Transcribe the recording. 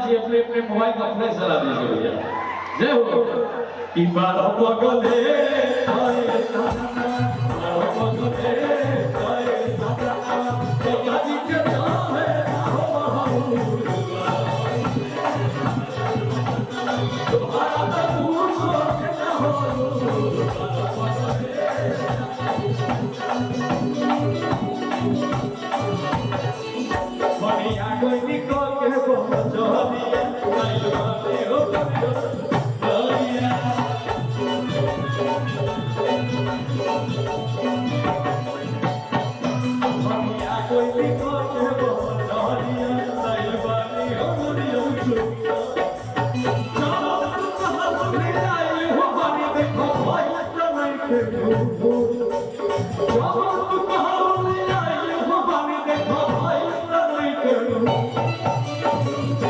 जी अपने अपने मोबाइल का फ्लैश जला दीजिए भैया। जय हो। कि बारों पगले आए सजना, बारों पगले आए सजना, तेरा जी के नाम है हो महबूबा, तुम्हारा तबूर सोच न हो बारों पगले। Money I go nico que como yo día, ay lo veo